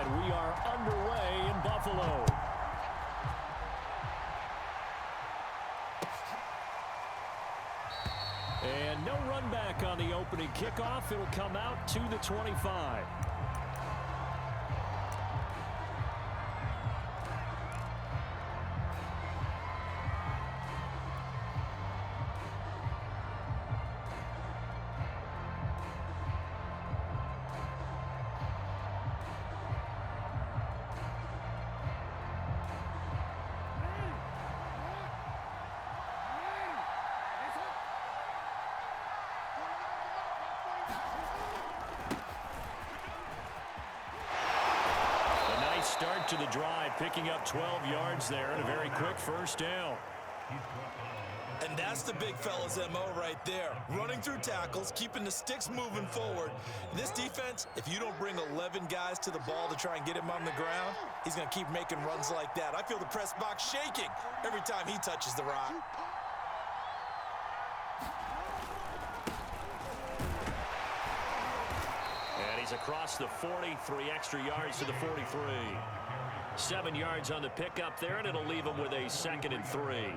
And we are underway in Buffalo. And no run back on the opening kickoff. It'll come out to the 25. Start to the drive, picking up 12 yards there and a very quick first down. And that's the big fella's MO right there. Running through tackles, keeping the sticks moving forward. This defense, if you don't bring 11 guys to the ball to try and get him on the ground, he's going to keep making runs like that. I feel the press box shaking every time he touches the rock. Across the 40, 3 extra yards to the 43. 7 yards on the pickup there, and it'll leave them with a 2nd and 3.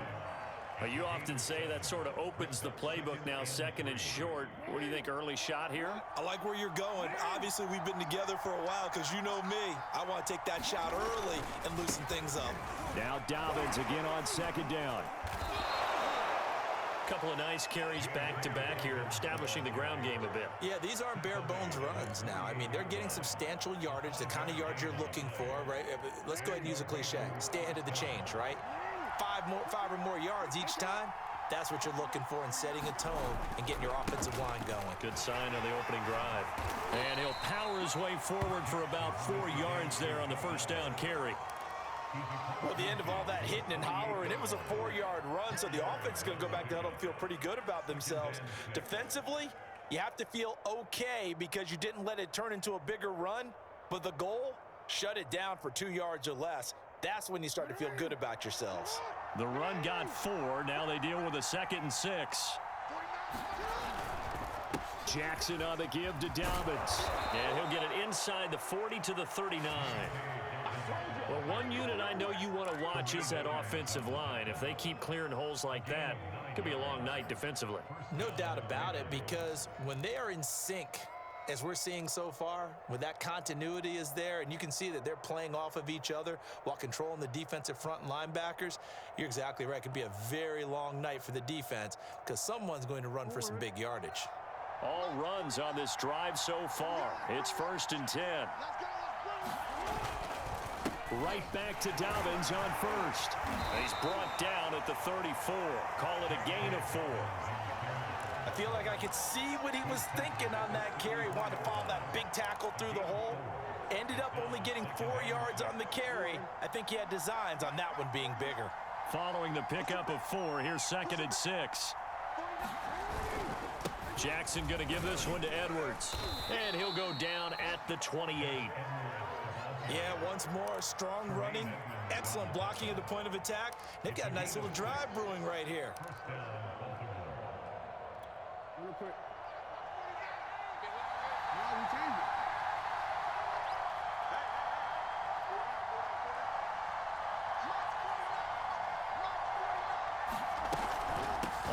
You often say that sort of opens the playbook now, 2nd and short. What do you think, early shot here? I like where you're going. Obviously, we've been together for a while because you know me. I want to take that shot early and loosen things up. Now Dobbins again on 2nd down. Couple of nice carries back-to-back here, establishing the ground game a bit. Yeah, these aren't bare-bones runs now. I mean, they're getting substantial yardage, the kind of yards you're looking for, right? Let's go ahead and use a cliche. Stay ahead of the change, right? 5 or more yards each time. That's what you're looking for in setting a tone and getting your offensive line going. Good sign on the opening drive. And he'll power his way forward for about 4 yards there on the first down carry. Well, at the end of all that hitting and hollering, it was a 4-yard run, so the offense is going to go back to huddle and feel pretty good about themselves. Defensively, you have to feel okay because you didn't let it turn into a bigger run, but the goal, shut it down for 2 yards or less. That's when you start to feel good about yourselves. The run got 4. Now they deal with a 2nd and 6. Jackson on the give to Dobbins. And he'll get it inside the 40 to the 39. Well, one unit I know you want to watch is that offensive line. If they keep clearing holes like that, it could be a long night defensively. No doubt about it, because when they are in sync, as we're seeing so far, when that continuity is there, and you can see that they're playing off of each other while controlling the defensive front and linebackers, you're exactly right. It could be a very long night for the defense because someone's going to run for some big yardage. All runs on this drive so far. It's 1st and 10. Right back to Dobbins on 1st. He's brought down at the 34. Call it a gain of 4. I feel like I could see what he was thinking on that carry. Wanted to follow that big tackle through the hole. Ended up only getting 4 yards on the carry. I think he had designs on that one being bigger. Following the pickup of 4, here's 2nd and 6. Jackson going to give this one to Edwards. And he'll go down at the 28. Yeah, once more, strong running, excellent blocking at the point of attack. They've got a nice little drive brewing right here. Real quick.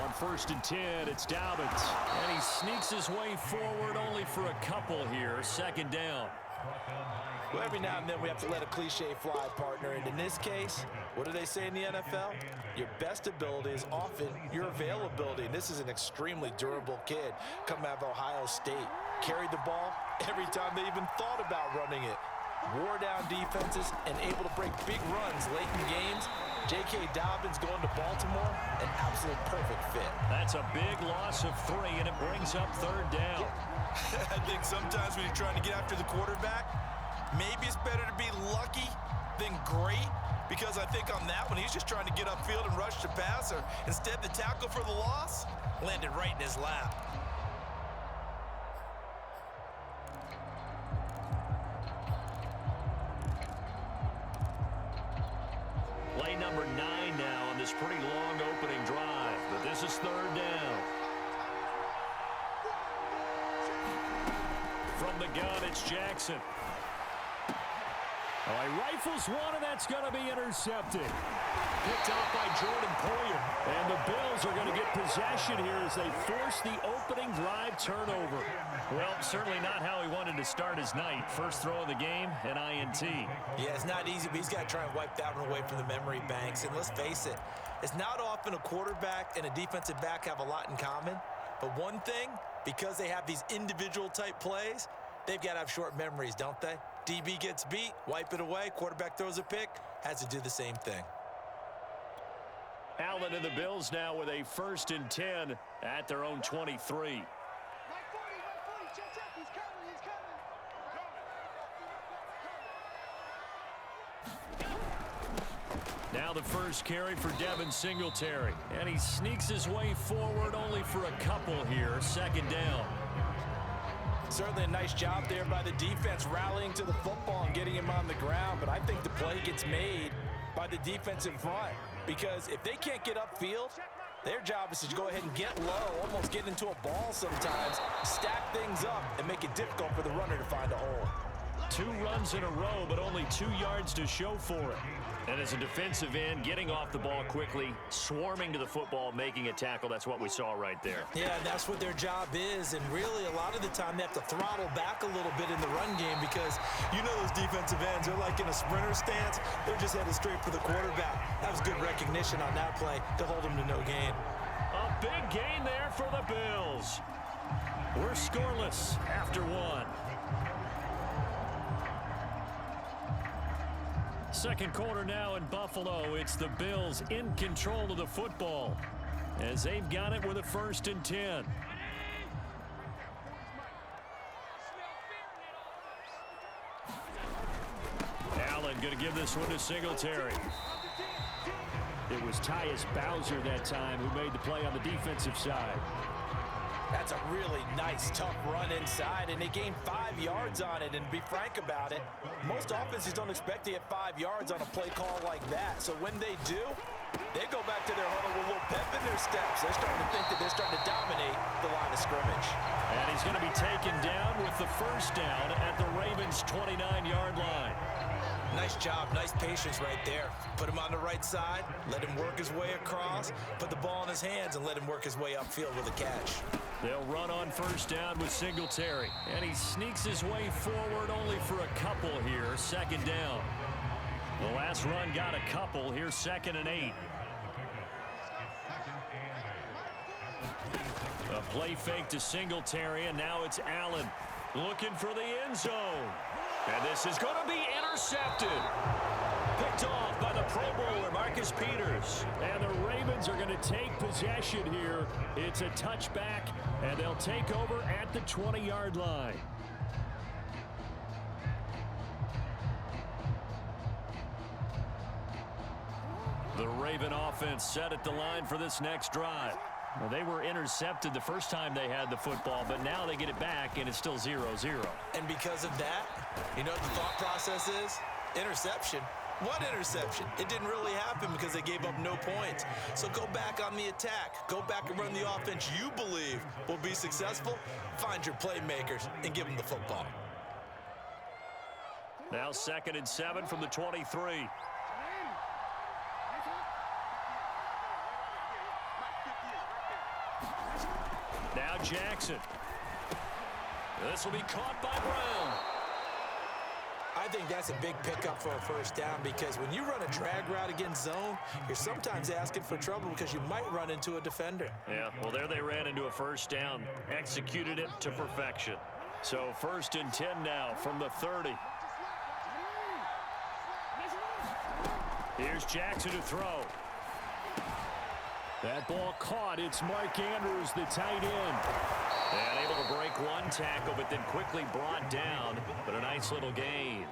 On 1st and 10, it's Dobbins. And he sneaks his way forward only for a couple here. 2nd down. Well, every now and then we have to let a cliche fly, partner. And in this case, what do they say in the NFL? Your best ability is often your availability. And this is an extremely durable kid coming out of Ohio State. Carried the ball every time they even thought about running it. Wore down defenses and able to break big runs late in games. J.K. Dobbins going to Baltimore, an absolute perfect fit. That's a big loss of 3, and it brings up 3rd down. I think sometimes when you're trying to get after the quarterback, maybe it's better to be lucky than great, because I think on that one, he's just trying to get upfield and rush the passer. Instead, the tackle for the loss landed right in his lap. Play number 9 now on this pretty long opening drive, but this is 3rd down. From the gun, it's Jackson. Oh, he rifles one, and that's going to be intercepted. Picked off by Jordan Poyer. And the Bills are going to get possession here as they force the opening drive turnover. Well, certainly not how he wanted to start his night. First throw of the game, an INT. Yeah, it's not easy, but he's got to try and wipe that one away from the memory banks. And let's face it, it's not often a quarterback and a defensive back have a lot in common. But one thing, because they have these individual type plays, they've got to have short memories, don't they? DB gets beat, wipe it away, quarterback throws a pick, has to do the same thing. Allen and the Bills now with a 1st and 10 at their own 23. Now the first carry for Devin Singletary. And he sneaks his way forward only for a couple here. 2nd down. Certainly a nice job there by the defense rallying to the football and getting him on the ground. But I think the play gets made by the defensive front. Because if they can't get upfield, their job is to go ahead and get low, almost get into a ball sometimes, stack things up, and make it difficult for the runner to find a hole. 2 runs in a row, but only 2 yards to show for it. And as a defensive end, getting off the ball quickly, swarming to the football, making a tackle, that's what we saw right there. Yeah, that's what their job is, and really a lot of the time they have to throttle back a little bit in the run game because you know those defensive ends, they're like in a sprinter stance, they're just headed straight for the quarterback. That was good recognition on that play to hold them to no gain. A big gain there for the Bills. We're scoreless after 1. Second quarter now in Buffalo. It's the Bills in control of the football as they've got it with a 1st and 10. Allen going to give this one to Singletary. It was Tyus Bowser that time who made the play on the defensive side. That's a really nice, tough run inside, and they gained 5 yards on it. And to be frank about it, most offenses don't expect to get 5 yards on a play call like that. So when they do, they go back to their huddle with a little pep in their steps. They're starting to think that they're starting to dominate the line of scrimmage. And he's going to be taken down with the 1st down at the Ravens' 29-yard line. Nice job, nice patience right there. Put him on the right side, let him work his way across, put the ball in his hands, and let him work his way upfield with a catch. They'll run on 1st down with Singletary. And he sneaks his way forward only for a couple here. 2nd down. The last run got a couple. Here's 2nd and 8. A play fake to Singletary, and now it's Allen looking for the end zone. And this is going to be intercepted. Picked off by the Pro Bowler, Marcus Peters. And the Ravens are going to take possession here. It's a touchback, and they'll take over at the 20-yard line. The Raven offense set at the line for this next drive. Well, they were intercepted the first time they had the football, but now they get it back, and it's still 0-0. And because of that, you know what the thought process is? Interception. What interception? It didn't really happen because they gave up no points. So go back on the attack. Go back and run the offense you believe will be successful. Find your playmakers and give them the football. Now 2nd and 7 from the 23. Now Jackson. This will be caught by Brown. I think that's a big pickup for a 1st down because when you run a drag route against zone, you're sometimes asking for trouble because you might run into a defender. Yeah, well, there they ran into a 1st down. Executed it to perfection. So 1st and 10 now from the 30. Here's Jackson to throw. That ball caught. It's Mark Andrews, the tight end. And able to break one tackle, but then quickly brought down. But a nice little gain.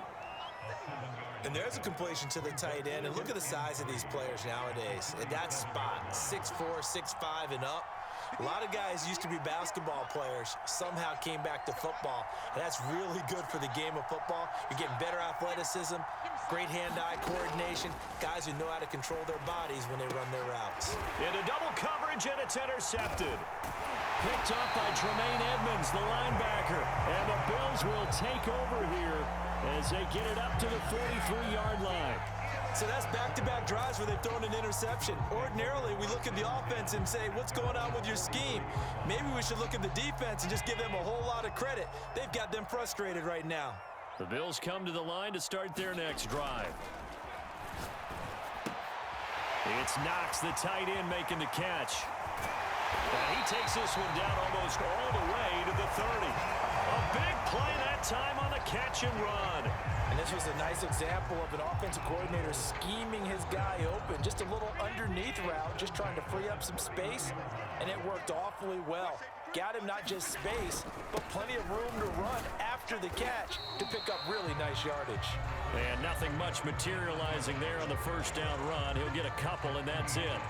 And there's a completion to the tight end. And look at the size of these players nowadays. At that spot, 6'4", 6'5", and up. A lot of guys used to be basketball players, somehow came back to football. And that's really good for the game of football. You're getting better athleticism, great hand-eye coordination, guys who know how to control their bodies when they run their routes. Into double coverage, and it's intercepted. Picked up by Tremaine Edmonds, the linebacker. And the Bills will take over here as they get it up to the So that's back-to-back drives where they've thrown an interception. Ordinarily, we look at the offense and say, what's going on with your scheme? Maybe we should look at the defense and just give them a whole lot of credit. They've got them frustrated right now. The Bills come to the line to start their next drive. It's Knox, the tight end, making the catch. And he takes this one down almost all the way to the 30. A big play that time on the catch and run. And this was a nice example of an offensive coordinator scheming his guy open. Just a little underneath route, just trying to free up some space, and it worked awfully well. Got him not just space, but plenty of room to run after the catch to pick up really nice yardage. And nothing much materializing there on the first down run. He'll get a couple, and that's it.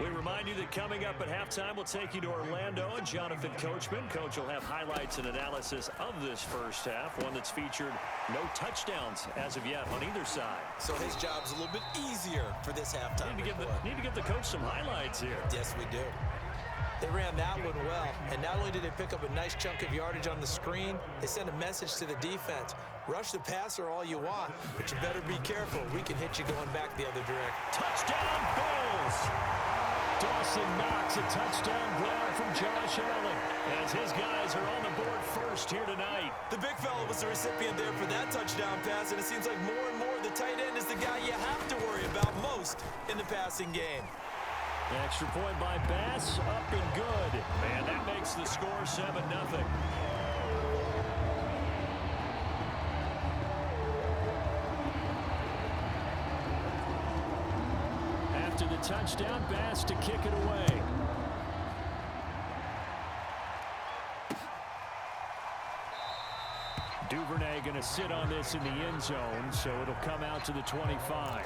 We remind you that coming up at halftime, we'll take you to Orlando and Jonathan Coachman. Coach will have highlights and analysis of this first half, one that's featured no touchdowns as of yet on either side. So his job's a little bit easier for this halftime. Need to give the coach some highlights here. Yes, we do. They ran that one well, and not only did they pick up a nice chunk of yardage on the screen, they sent a message to the defense. Rush the passer all you want, but you better be careful. We can hit you going back the other direction. Touchdown, Bills! Dawson Knox, a touchdown grab from Josh Allen, as his guys are on the board first here tonight. The big fella was the recipient there for that touchdown pass, and it seems like more and more the tight end is the guy you have to worry about most in the passing game. Extra point by Bass, up and good. And that makes the score 7-0. After the touchdown, Bass to kick it away. Duvernay going to sit on this in the end zone, so it'll come out to the 25.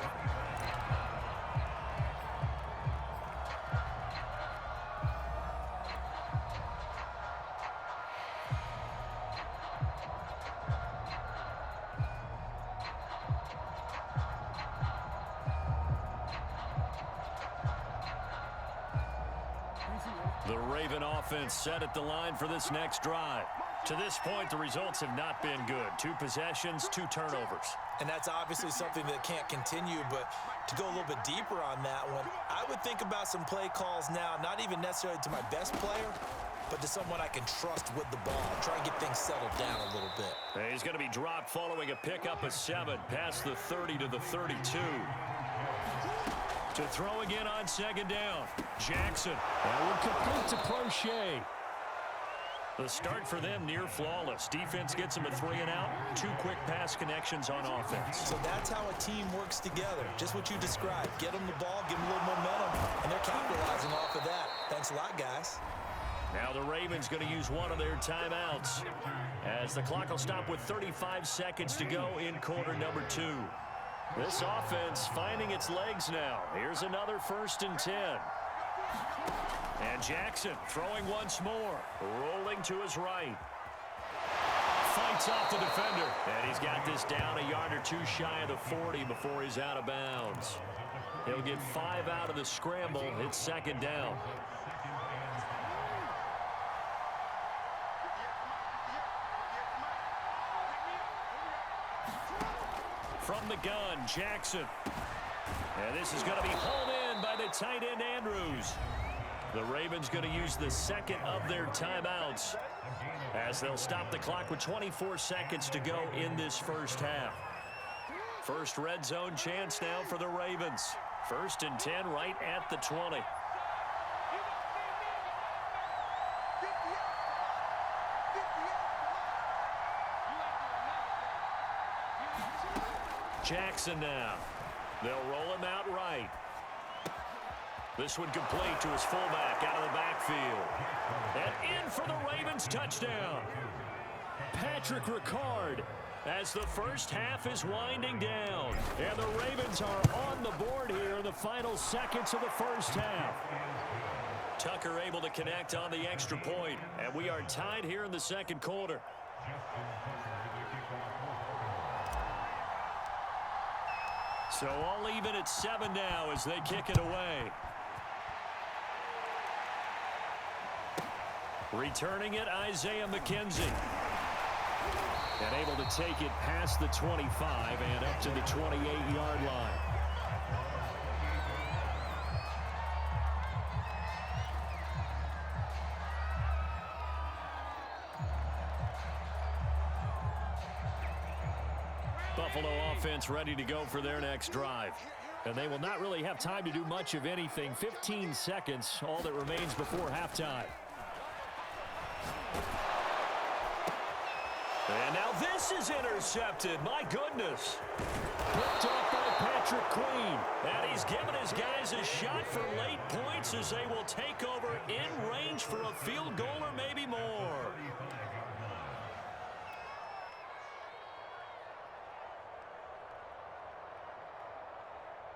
The Raven offense set at the line for this next drive. To this point, the results have not been good. 2 possessions, 2 turnovers. And that's obviously something that can't continue, but to go a little bit deeper on that one, I would think about some play calls now, not even necessarily to my best player, but to someone I can trust with the ball. Try and get things settled down a little bit. He's going to be dropped following a pickup of 7, past the 30 to the 32. To throw again on second down. Jackson. That would complete to Crochet. The start for them near flawless. Defense gets them a 3-and-out. 2 quick pass connections on offense. So that's how a team works together. Just what you described. Get them the ball, give them a little momentum, and they're capitalizing off of that. Thanks a lot, guys. Now the Ravens going to use one of their timeouts, as the clock will stop with 35 seconds to go in quarter number 2. This offense finding its legs now. Here's another 1st and 10. And Jackson throwing once more. Rolling to his right. Fights off the defender. And he's got this down a yard or 2 shy of the 40 before he's out of bounds. He'll get 5 out of the scramble. It's 2nd down. From the gun, Jackson. And this is going to be hauled in by the tight end, Andrews. The Ravens going to use the 2nd of their timeouts, as they'll stop the clock with 24 seconds to go in this first half. First red zone chance now for the Ravens. 1st and 10 right at the 20. Jackson now. They'll roll him out right. This one complete to his fullback out of the backfield. And in for the Ravens touchdown. Patrick Ricard, as the first half is winding down. And the Ravens are on the board here in the final seconds of the first half. Tucker able to connect on the extra point. And we are tied here in the 2nd quarter. So all even at 7 now as they kick it away. Returning it, Isaiah McKenzie. And able to take it past the 25 and up to the 28-yard line. Buffalo offense ready to go for their next drive. And they will not really have time to do much of anything. 15 seconds, all that remains before halftime. And now this is intercepted. My goodness. Picked off by Patrick Queen. And he's given his guys a shot for late points as they will take over in range for a field goal or maybe more.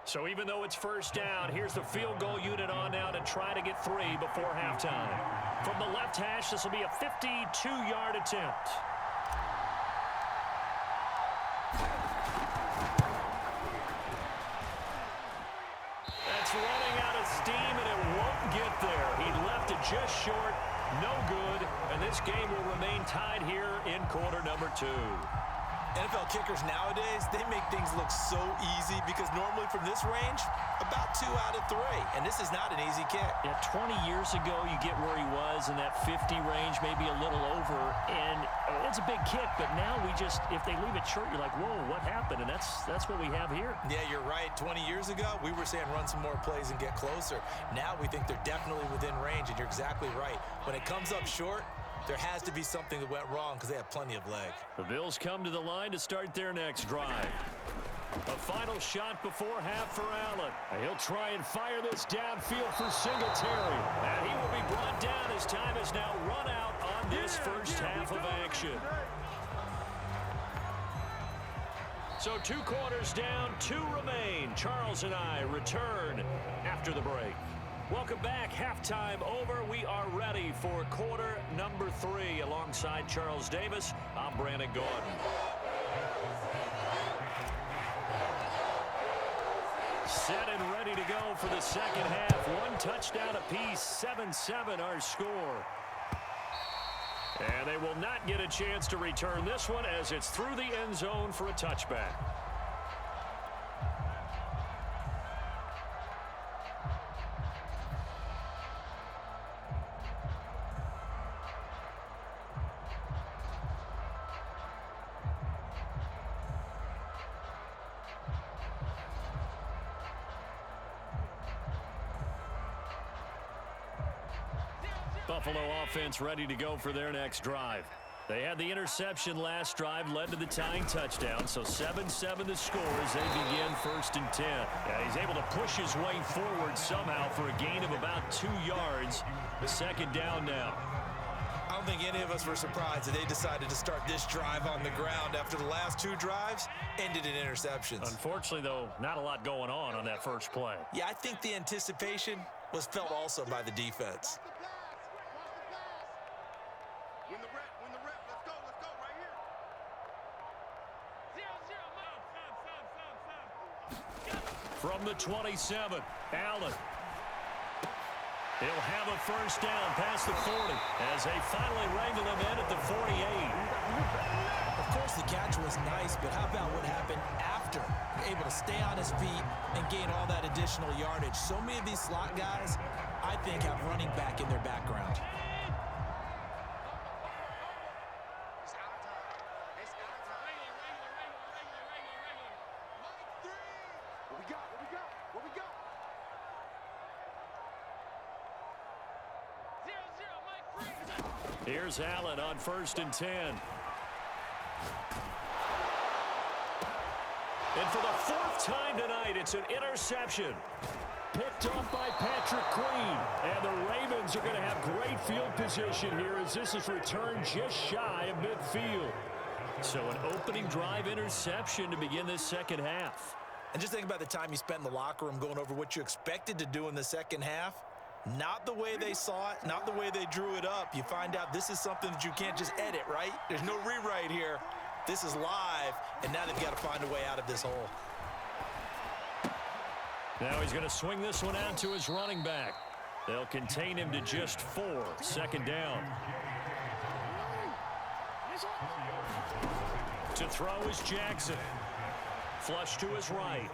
So even though it's first down, here's the field goal unit on now to try to get 3 before halftime. From the left hash, this will be a 52-yard attempt. That's running out of steam, and it won't get there. He left it just short, no good, and this game will remain tied here in quarter number 2. NFL kickers nowadays, they make things look so easy because normally from this range, about 2 out of 3. And this is not an easy kick. Yeah, 20 years ago, you get where he was in that 50 range, maybe a little over. And it's a big kick, but now we just, if they leave it short, you're like, whoa, what happened? And that's what we have here. Yeah, you're right. 20 years ago, we were saying run some more plays and get closer. Now we think they're definitely within range, and you're exactly right. When it comes up short, there has to be something that went wrong because they have plenty of leg. The Bills come to the line to start their next drive. A final shot before half for Allen. He'll try and fire this downfield for Singletary. And he will be brought down as time has now run out on this first half of action. So 2 quarters down, 2 remain. Charles and I return after the break. Welcome back. Halftime over. We are ready for quarter number 3. Alongside Charles Davis, I'm Brandon Gordon. Set and ready to go for the second half. 1 touchdown apiece, 7-7 our score. And they will not get a chance to return this one as it's through the end zone for a touchback. Buffalo offense ready to go for their next drive. They had the interception last drive, led to the tying touchdown, so 7-7 the score as they begin 1st and 10. Yeah, he's able to push his way forward somehow for a gain of about 2 yards. The second down now. I don't think any of us were surprised that they decided to start this drive on the ground after the last 2 drives ended in interceptions. Unfortunately, though, not a lot going on that first play. Yeah, I think the anticipation was felt also by the defense. From the 27, Allen. He'll have a first down past the 40 as they finally wrangle him in at the 48. Of course, the catch was nice, but how about what happened after? Able to stay on his feet and gain all that additional yardage. So many of these slot guys, I think, have running back in their background. Here's Allen on 1st and 10. And for the 4th time tonight, it's an interception. Picked off by Patrick Queen. And the Ravens are going to have great field position here as this is returned just shy of midfield. So an opening drive interception to begin this second half. And just think about the time you spent in the locker room going over what you expected to do in the second half. Not the way they saw it, not the way they drew it up. You find out this is something that you can't just edit, right? There's no rewrite here. This is live, and now they've got to find a way out of this hole. Now he's going to swing this one out to his running back. They'll contain him to just 4. 2nd down. To throw is Jackson. Flush to his right.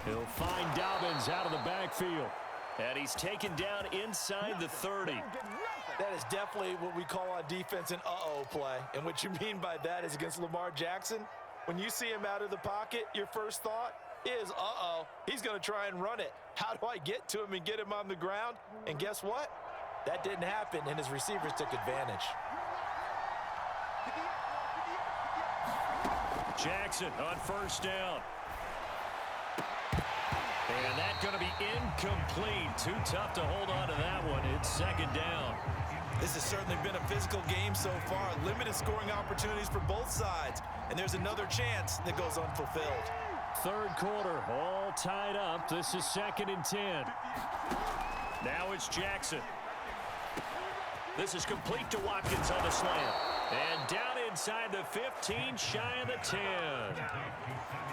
He'll find Dobbins out of the backfield. And he's taken down inside the 30. That is definitely what we call on defense an uh-oh play. And what you mean by that is against Lamar Jackson, when you see him out of the pocket, your first thought is, uh-oh, he's going to try and run it. How do I get to him and get him on the ground? And guess what? That didn't happen, and his receivers took advantage. Jackson on first down. And that's going to be incomplete. Too tough to hold on to that one. It's second down. This has certainly been a physical game so far. Limited scoring opportunities for both sides. And there's another chance that goes unfulfilled. Third quarter, all tied up. This is 2nd and 10. Now it's Jackson. This is complete to Watkins on the slant. And down inside the 15, shy of the 10.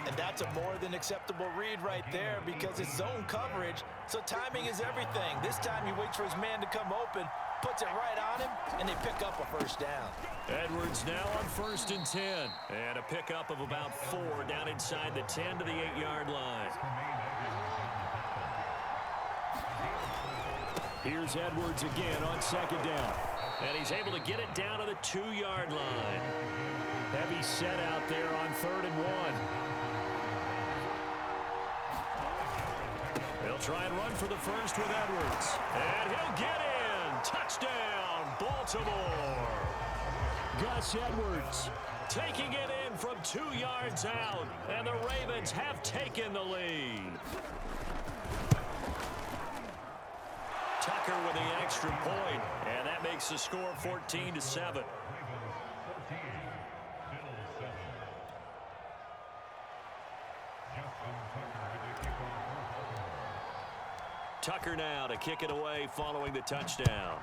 And that's a more than acceptable read right there because it's zone coverage, so timing is everything. This time he waits for his man to come open, puts it right on him, and they pick up a first down. Edwards now on 1st and 10. And a pickup of about 4 down inside the 10 to the 8-yard line. Here's Edwards again on 2nd down. And he's able to get it down to the 2-yard line. Heavy set out there on 3rd and 1. They'll try and run for the first with Edwards. And he'll get in. Touchdown, Baltimore. Gus Edwards taking it in from 2 yards out. And the Ravens have taken the lead. Tucker with the extra point, and that makes the score 14-7. Tucker now to kick it away following the touchdown.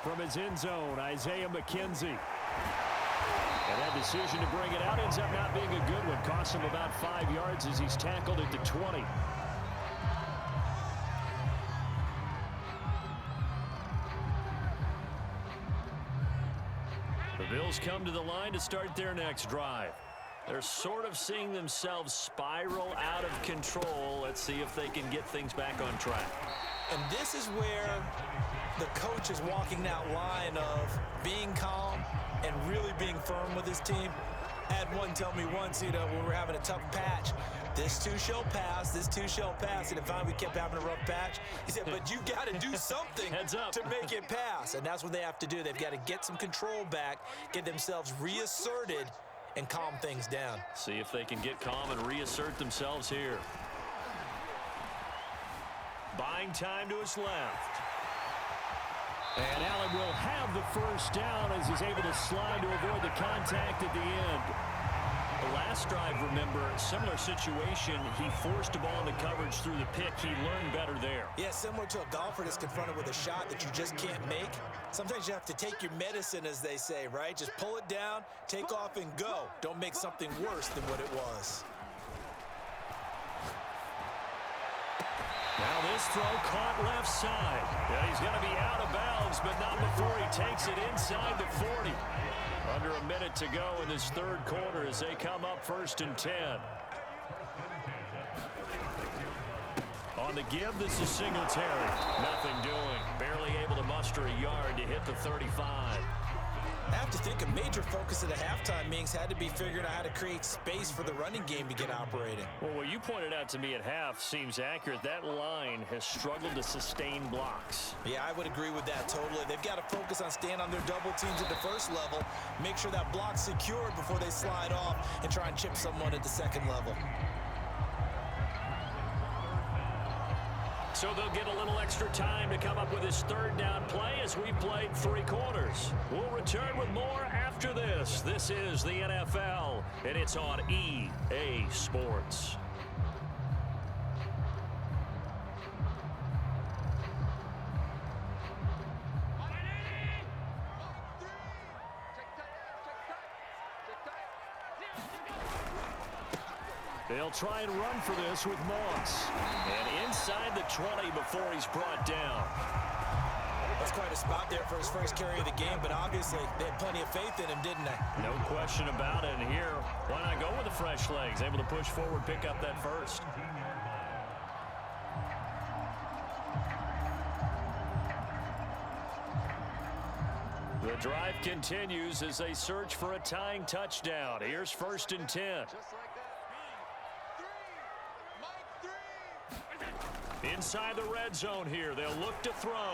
From his end zone, Isaiah McKenzie. And that decision to bring it out ends up not being a good one. Costs him about 5 yards as he's tackled at the 20. The Bills come to the line to start their next drive. They're sort of seeing themselves spiral out of control. Let's see if they can get things back on track. And this is where the coach is walking that line of being calm and really being firm with his team. I had one tell me once, when we were having a tough patch, this too shall pass, this too shall pass. And finally we kept having a rough patch. He said, but you got to do something to make it pass. And that's what they have to do. They've got to get some control back, get themselves reasserted, and calm things down. See if they can get calm and reassert themselves here. Buying time to his left. And Allen will have the first down as he's able to slide to avoid the contact at the end. The last drive, remember, similar situation. He forced the ball into coverage through the pick. He learned better there. Yeah, similar to a golfer that's confronted with a shot that you just can't make. Sometimes you have to take your medicine, as they say, right? Just pull it down, take off, and go. Don't make something worse than what it was. Now this throw caught left side. And he's going to be out of bounds, but not before he takes it inside the 40. Under a minute to go in this third quarter as they come up 1st and 10. On the give, this is Singletary. Nothing doing. Barely able to muster a yard to hit the 35. I have to think a major focus at the halftime meetings had to be figuring out how to create space for the running game to get operating. Well, what you pointed out to me at half seems accurate. That line has struggled to sustain blocks. Yeah, I would agree with that totally. They've got to focus on staying on their double teams at the first level, make sure that block's secured before they slide off and try and chip someone at the second level. So they'll get a little extra time to come up with his third down play as we played 3 quarters. We'll return with more after this. This is the NFL, and it's on EA Sports. They'll try and run for this with Moss. And inside the 20 before he's brought down. That's quite a spot there for his first carry of the game, but obviously they had plenty of faith in him, didn't they? No question about it. And here, why not go with the fresh legs? Able to push forward, pick up that first. The drive continues as they search for a tying touchdown. Here's 1st and 10. Inside the red zone here. They'll look to throw.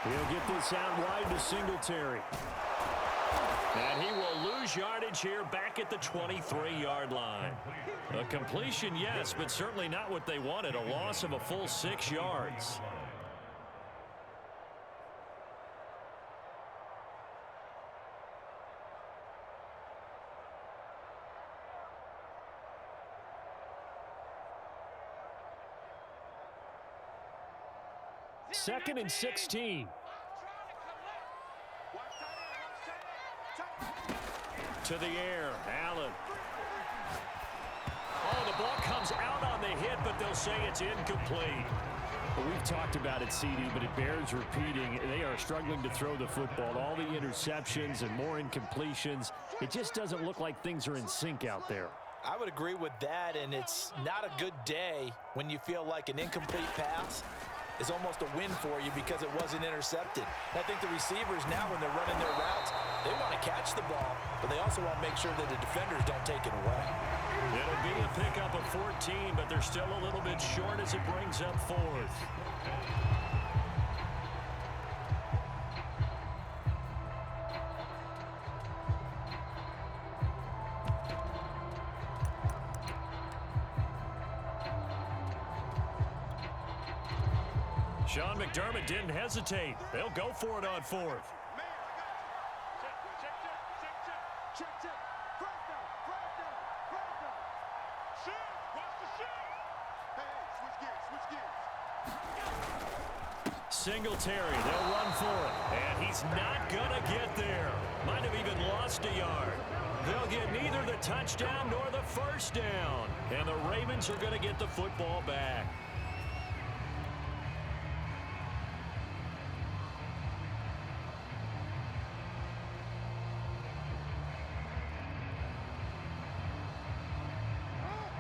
He'll get this out wide to Singletary. And he will lose yardage here back at the 23-yard line. A completion, yes, but certainly not what they wanted. A loss of a full 6 yards. Second and 16. To the air, Allen. Oh, the ball comes out on the hit, but they'll say it's incomplete. Well, we've talked about it, CD, but it bears repeating. They are struggling to throw the football. All the interceptions and more incompletions. It just doesn't look like things are in sync out there. I would agree with that, and it's not a good day when you feel like an incomplete pass is almost a win for you because it wasn't intercepted. And I think the receivers now, when they're running their routes, they want to catch the ball, but they also want to make sure that the defenders don't take it away. It'll be a pickup of 14, but they're still a little bit short as it brings up 4th. Sean McDermott didn't hesitate. They'll go for it on 4th. Singletary, they'll run for it. And he's not going to get there. Might have even lost a yard. They'll get neither the touchdown nor the first down. And the Ravens are going to get the football back.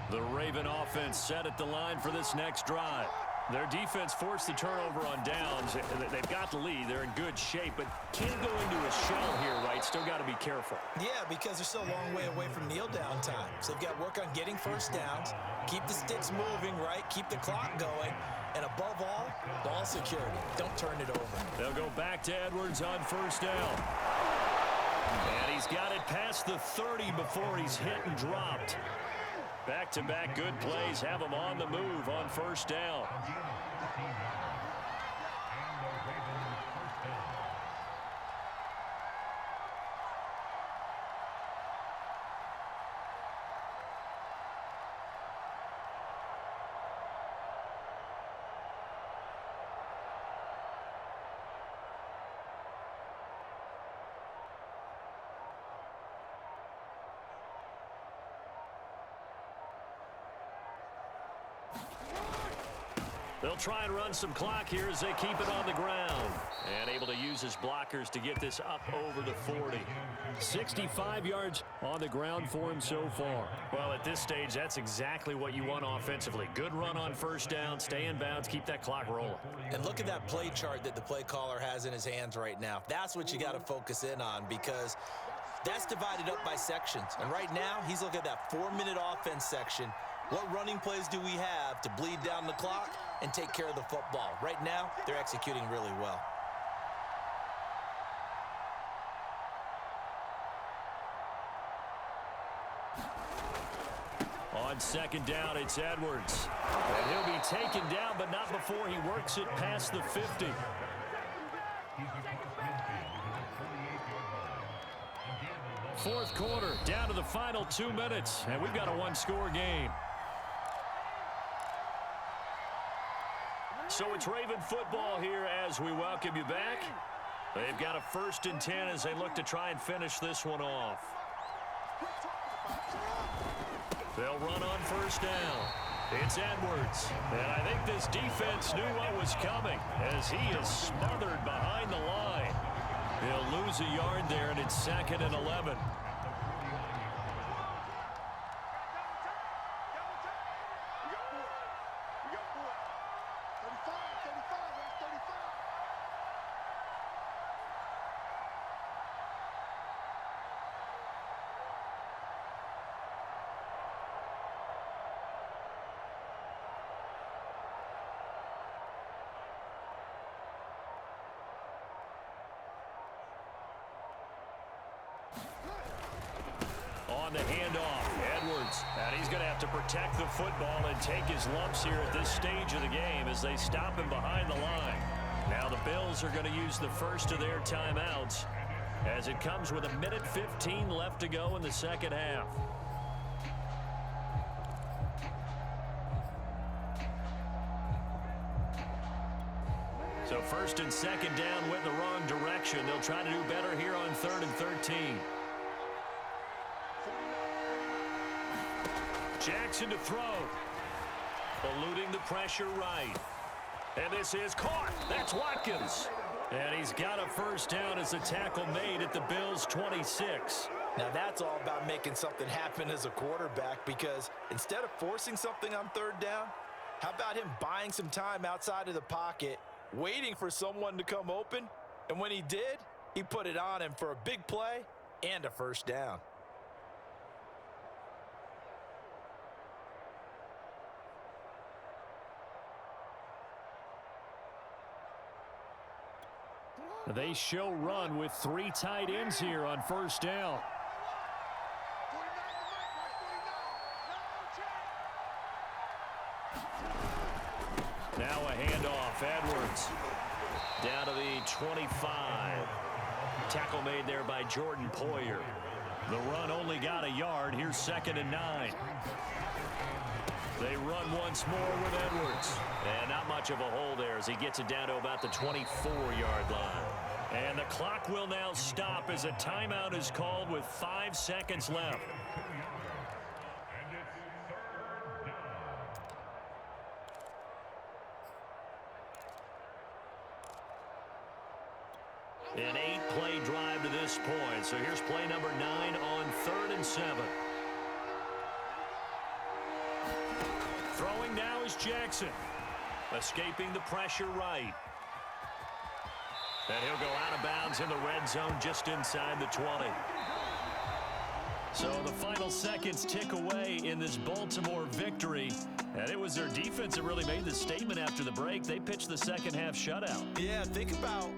The Raven offense set at the line for this next drive. Their defense forced the turnover on downs. They've got the lead. They're in good shape, but can't go into a shell here, right? Still got to be careful. Yeah, because they're still a long way away from kneel-down time. So they've got to work on getting first downs, keep the sticks moving, right? Keep the clock going. And above all, ball security. Don't turn it over. They'll go back to Edwards on first down. And he's got it past the 30 before he's hit and dropped. Back-to-back good plays have him on the move on first down. They'll try and run some clock here as they keep it on the ground. And able to use his blockers to get this up over the 40. 65 yards on the ground for him so far. Well, at this stage, that's exactly what you want offensively. Good run on first down, stay in bounds, keep that clock rolling. And look at that play chart that the play caller has in his hands right now. That's what you got to focus in on because that's divided up by sections. And right now, he's looking at that 4-minute offense section. What running plays do we have to bleed down the clock and take care of the football? Right now, they're executing really well. On second down, it's Edwards. And he'll be taken down, but not before he works it past the 50. Fourth quarter, down to the final 2 minutes, and we've got a one-score game. So it's Raven football here as we welcome you back. They've got a 1st and 10 as they look to try and finish this one off. They'll run on first down. It's Edwards. And I think this defense knew what was coming as he is smothered behind the line. He'll lose a yard there, and it's 2nd and 11. On the handoff, Edwards. And he's going to have to protect the football and take his lumps here at this stage of the game as they stop him behind the line. Now the Bills are going to use the first of their timeouts as it comes with 1:15 left to go in the second half. So 1st and 2nd down went in the wrong direction. They'll try to do better here on 3rd and 13. Jackson to throw. Eluding the pressure right. And this is caught. That's Watkins. And he's got a first down as a tackle made at the Bills' 26. Now that's all about making something happen as a quarterback, because instead of forcing something on 3rd down, how about him buying some time outside of the pocket, waiting for someone to come open, and when he did, he put it on him for a big play and a first down. They show run with 3 tight ends here on 1st down. Now a handoff. Edwards down to the 25. Tackle made there by Jordan Poyer. The run only got a yard. Here's 2nd and 9. They run once more with Edwards. And not much of a hole there as he gets it down to about the 24-yard line. And the clock will now stop as a timeout is called with 5 seconds left. An 8-play drive to this point. So here's play number 9 on 3rd and 7. Throwing now is Jackson. Escaping the pressure right. And he'll go out of bounds in the red zone just inside the 20. So the final seconds tick away in this Baltimore victory. And it was their defense that really made the statement after the break. They pitched the second half shutout. Yeah, think about